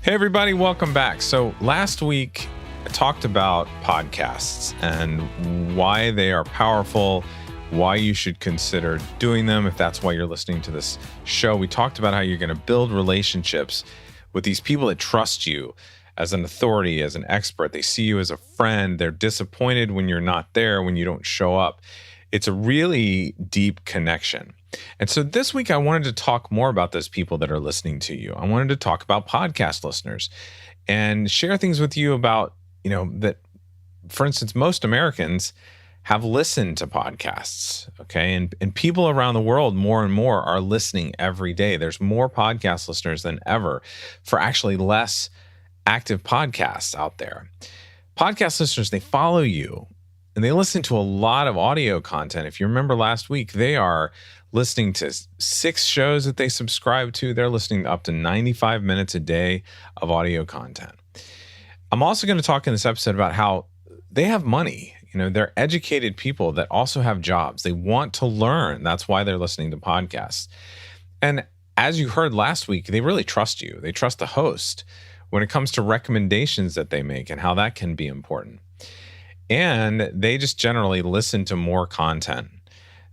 Hey, everybody, welcome back. So last week, I talked about podcasts and why they are powerful, why you should consider doing them if that's why you're listening to this show. We talked about how you're going to build relationships with these people that trust you as an authority, as an expert. They see you as a friend. They're disappointed when you're not there, when you don't show up. It's a really deep connection. And so this week, I wanted to talk more about those people that are listening to you. I wanted to talk about podcast listeners and share things with you about, that, for instance, most Americans have listened to podcasts, okay? And people around the world more and more are listening every day. There's more podcast listeners than ever for actually less active podcasts out there. Podcast listeners, they follow you and they listen to a lot of audio content. If you remember last week, they are listening to 6 shows that they subscribe to. They're listening to up to 95 minutes a day of audio content. I'm also going to talk in this episode about how they have money. They're educated people that also have jobs. They want to learn. That's why they're listening to podcasts. And as you heard last week, they really trust you. They trust the host when it comes to recommendations that they make and how that can be important. And they just generally listen to more content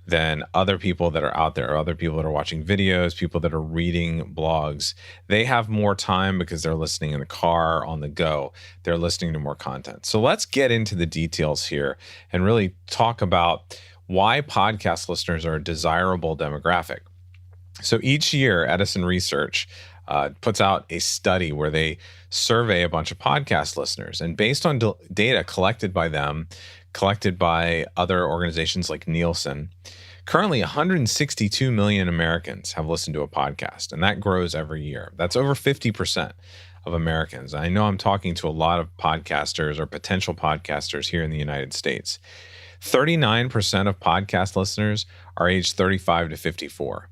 than other people that are out there, or other people that are watching videos, people that are reading blogs. They have more time because they're listening in the car, on the go. They're listening to more content. So let's get into the details here and really talk about why podcast listeners are a desirable demographic. So each year, Edison Research puts out a study where they survey a bunch of podcast listeners. And based on data collected by them, collected by other organizations like Nielsen, currently 162 million Americans have listened to a podcast, and that grows every year. That's over 50% of Americans. I know I'm talking to a lot of podcasters or potential podcasters here in the United States. 39% of podcast listeners are aged 35 to 54.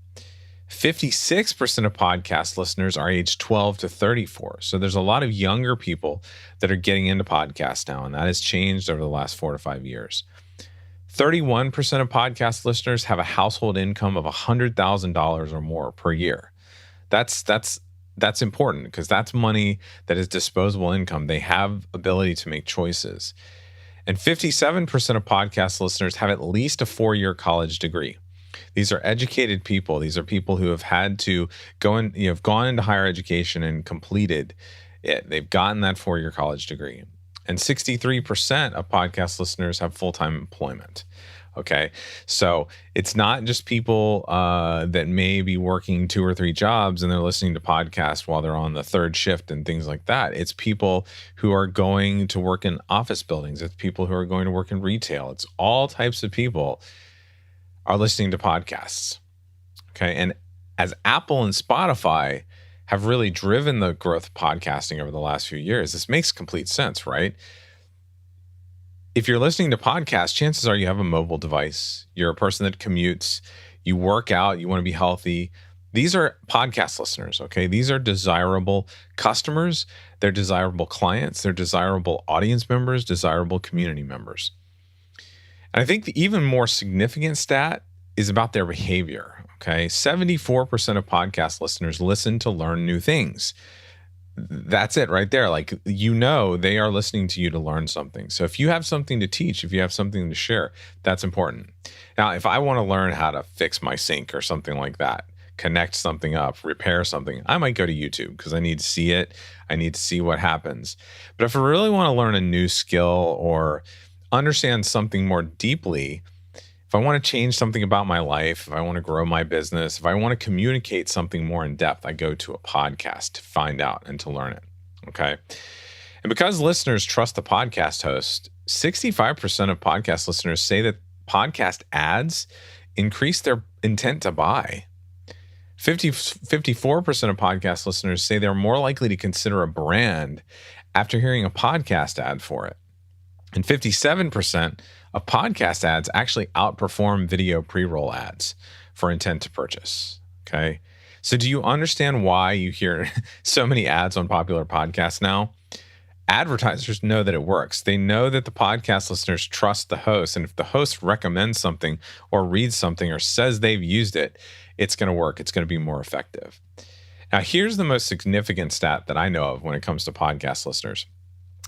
56% of podcast listeners are aged 12 to 34. So there's a lot of younger people that are getting into podcasts now, and that has changed over the last 4 to 5 years. 31% of podcast listeners have a household income of $100,000 or more per year. That's important because that's money that is disposable income. They have ability to make choices. And 57% of podcast listeners have at least a 4-year college degree. These are educated people. These are people who have had to gone into higher education and completed it. They've gotten that 4-year college degree. And 63% of podcast listeners have full-time employment. Okay, so it's not just people that may be working 2 or 3 jobs and they're listening to podcasts while they're on the 3rd shift and things like that. It's people who are going to work in office buildings. It's people who are going to work in retail. It's all types of people are listening to podcasts. Okay. And as Apple and Spotify have really driven the growth of podcasting over the last few years, this makes complete sense, right? If you're listening to podcasts, chances are you have a mobile device. You're a person that commutes, you work out, you want to be healthy. These are podcast listeners, okay? These are desirable customers. They're desirable clients. They're desirable audience members, desirable community members. And I think the even more significant stat is about their behavior, okay? 74% of podcast listeners listen to learn new things. That's it right there. They are listening to you to learn something. So if you have something to teach, if you have something to share, that's important. Now, if I want to learn how to fix my sink or something like that, connect something up, repair something, I might go to YouTube because I need to see it. I need to see what happens. But if I really want to learn a new skill or understand something more deeply, if I want to change something about my life, if I want to grow my business, if I want to communicate something more in depth, I go to a podcast to find out and to learn it. Okay. And because listeners trust the podcast host, 65% of podcast listeners say that podcast ads increase their intent to buy. 54% of podcast listeners say they're more likely to consider a brand after hearing a podcast ad for it. And 57% of podcast ads actually outperform video pre-roll ads for intent to purchase. Okay. So do you understand why you hear so many ads on popular podcasts now? Advertisers know that it works. They know that the podcast listeners trust the host. And if the host recommends something or reads something or says they've used it, it's going to work. It's going to be more effective. Now, here's the most significant stat that I know of when it comes to podcast listeners.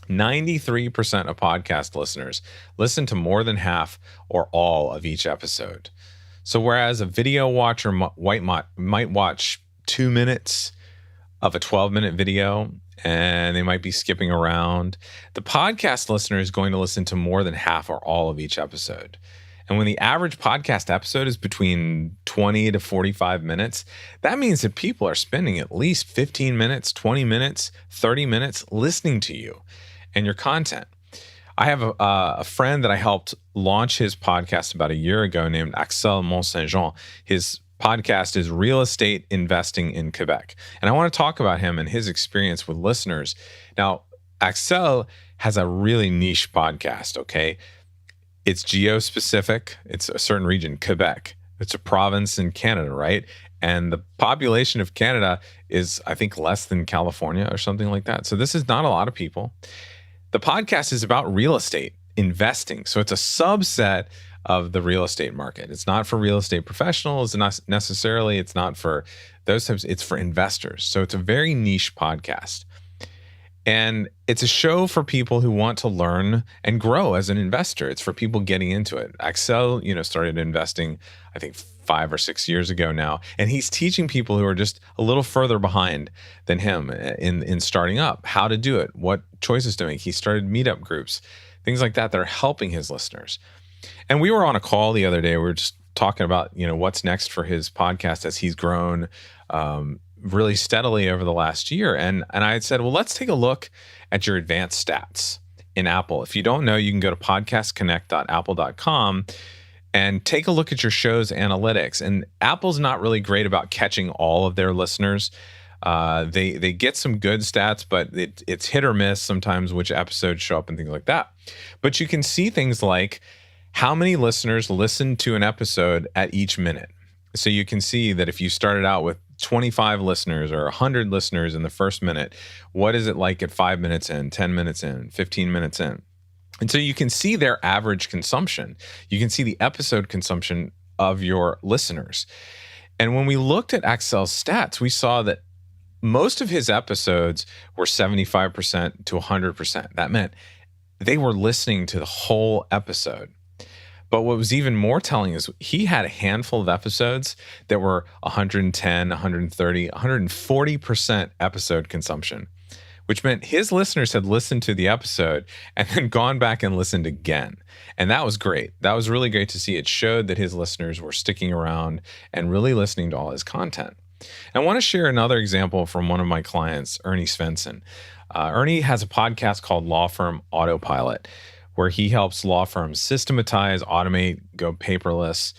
93% of podcast listeners listen to more than half or all of each episode. So whereas a video watcher might watch 2 minutes of a 12-minute video and they might be skipping around, the podcast listener is going to listen to more than half or all of each episode. And when the average podcast episode is between 20 to 45 minutes, that means that people are spending at least 15 minutes, 20 minutes, 30 minutes listening to you and your content. I have a friend that I helped launch his podcast about a year ago named Axel Mont-Saint-Jean. His podcast is Real Estate Investing in Quebec. And I want to talk about him and his experience with listeners. Now, Axel has a really niche podcast, okay? It's geo-specific. It's a certain region, Quebec. It's a province in Canada, right? And the population of Canada is, I think, less than California or something like that. So this is not a lot of people. The podcast is about real estate investing. So it's a subset of the real estate market. It's not for real estate professionals, not necessarily. It's not for those types. It's for investors. So it's a very niche podcast. And it's a show for people who want to learn and grow as an investor. It's for people getting into it. Axel, started investing, I think 5 or 6 years ago now, and he's teaching people who are just a little further behind than him in starting up how to do it, what choices to make. He started meetup groups, things like that are helping his listeners. And we were on a call the other day. We were just talking about what's next for his podcast as he's grown really steadily over the last year. And I had said, well, let's take a look at your advanced stats in Apple. If you don't know, you can go to podcastconnect.apple.com and take a look at your show's analytics. And Apple's not really great about catching all of their listeners. They get some good stats, but it's hit or miss sometimes which episodes show up and things like that. But you can see things like how many listeners listen to an episode at each minute. So you can see that if you started out with 25 listeners or 100 listeners in the first minute, what is it like at 5 minutes in, 10 minutes in, 15 minutes in? And so you can see their average consumption. You can see the episode consumption of your listeners. And when we looked at Axel's stats, we saw that most of his episodes were 75% to 100%. That meant they were listening to the whole episode. But what was even more telling is he had a handful of episodes that were 110, 130, 140% episode consumption, which meant his listeners had listened to the episode and then gone back and listened again. And that was great. That was really great to see. It showed that his listeners were sticking around and really listening to all his content. I want to share another example from one of my clients, Ernie Svensson. Ernie has a podcast called Law Firm Autopilot, where he helps law firms systematize, automate, go paperless,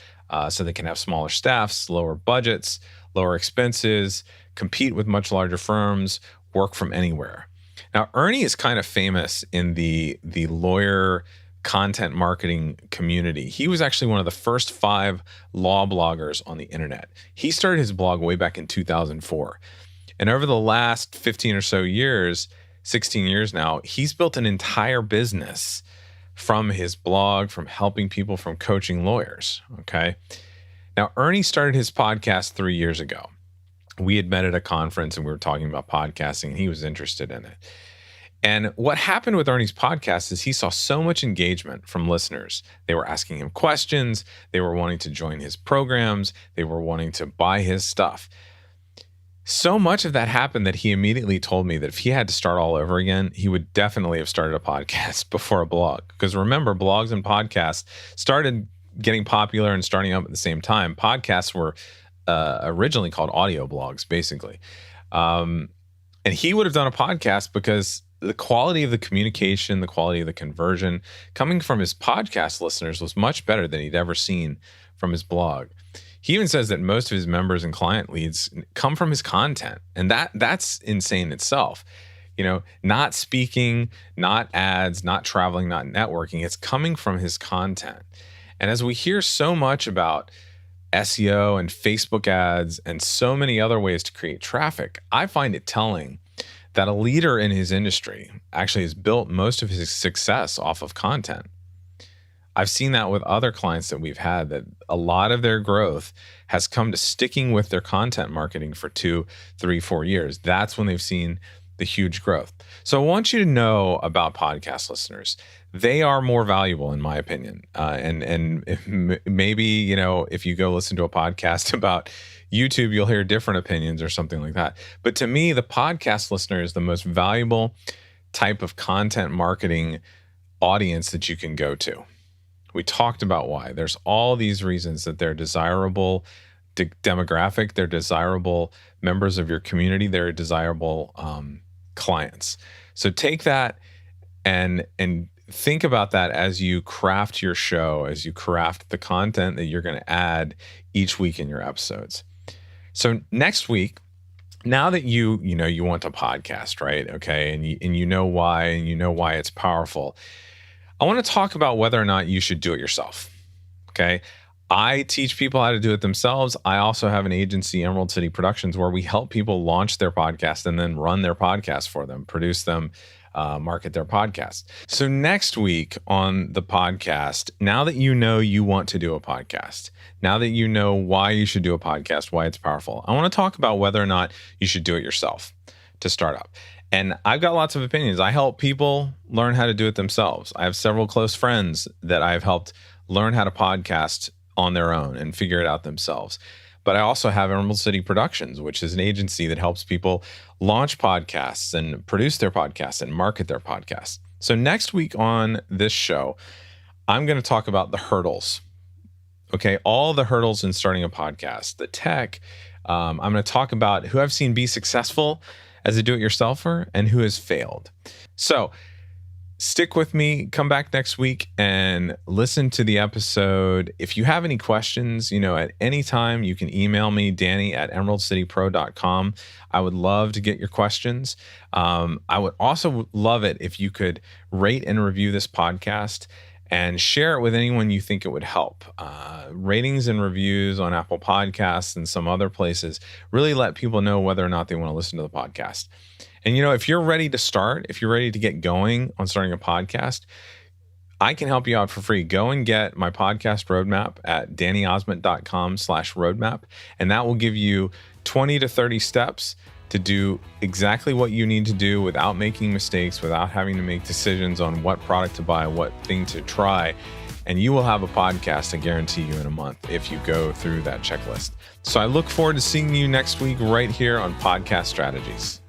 so they can have smaller staffs, lower budgets, lower expenses, compete with much larger firms, work from anywhere. Now, Ernie is kind of famous in the lawyer content marketing community. He was actually one of the first 5 law bloggers on the internet. He started his blog way back in 2004. And over the last 15 or so years, 16 years now, he's built an entire business from his blog, from helping people, from coaching lawyers, okay? Now, Ernie started his podcast 3 years ago. We had met at a conference and we were talking about podcasting and he was interested in it. And what happened with Ernie's podcast is he saw so much engagement from listeners. They were asking him questions. They were wanting to join his programs. They were wanting to buy his stuff. So much of that happened that he immediately told me that if he had to start all over again, he would definitely have started a podcast before a blog. Because remember, blogs and podcasts started getting popular and starting up at the same time. Podcasts were originally called audio blogs, basically. And he would have done a podcast because the quality of the communication, the quality of the conversion coming from his podcast listeners was much better than he'd ever seen from his blog. He even says that most of his members and client leads come from his content. And that's insane itself. Not speaking, not ads, not traveling, not networking. It's coming from his content. And as we hear so much about SEO and Facebook ads and so many other ways to create traffic, I find it telling that a leader in his industry actually has built most of his success off of content. I've seen that with other clients that we've had, that a lot of their growth has come to sticking with their content marketing for 2, 3, 4 years. That's when they've seen the huge growth. So I want you to know about podcast listeners. They are more valuable, in my opinion. And maybe, if you go listen to a podcast about YouTube, you'll hear different opinions or something like that. But to me, the podcast listener is the most valuable type of content marketing audience that you can go to. We talked about why. There's all these reasons that they're desirable demographic, they're desirable members of your community, they're desirable clients. So take that and think about that as you craft your show, as you craft the content that you're going to add each week in your episodes. So next week, now that you want a podcast, right? Okay, and you know why, and you know why it's powerful. I want to talk about whether or not you should do it yourself. Okay, I teach people how to do it themselves. I also have an agency, Emerald City Productions, where we help people launch their podcast and then run their podcast for them, produce them, market their podcast. So next week on the podcast, now that you know you want to do a podcast, now that you know why you should do a podcast, why it's powerful, I want to talk about whether or not you should do it yourself to start up. And I've got lots of opinions. I help people learn how to do it themselves. I have several close friends that I've helped learn how to podcast on their own and figure it out themselves. But I also have Emerald City Productions, which is an agency that helps people launch podcasts and produce their podcasts and market their podcasts. So next week on this show, I'm going to talk about the hurdles. Okay, all the hurdles in starting a podcast, the tech. I'm going to talk about who I've seen be successful as a do-it-yourselfer and who has failed. So stick with me, come back next week and listen to the episode. If you have any questions, at any time, you can email me, danny@emeraldcitypro.com. I would love to get your questions. I would also love it if you could rate and review this podcast and share it with anyone you think it would help. Ratings and reviews on Apple Podcasts and some other places really let people know whether or not they want to listen to the podcast. And, if you're ready to start, if you're ready to get going on starting a podcast, I can help you out for free. Go and get my podcast roadmap at dannyosment.com/roadmap. And that will give you 20 to 30 steps to do exactly what you need to do without making mistakes, without having to make decisions on what product to buy, what thing to try. And you will have a podcast, I guarantee you, in a month if you go through that checklist. So I look forward to seeing you next week right here on Podcast Strategies.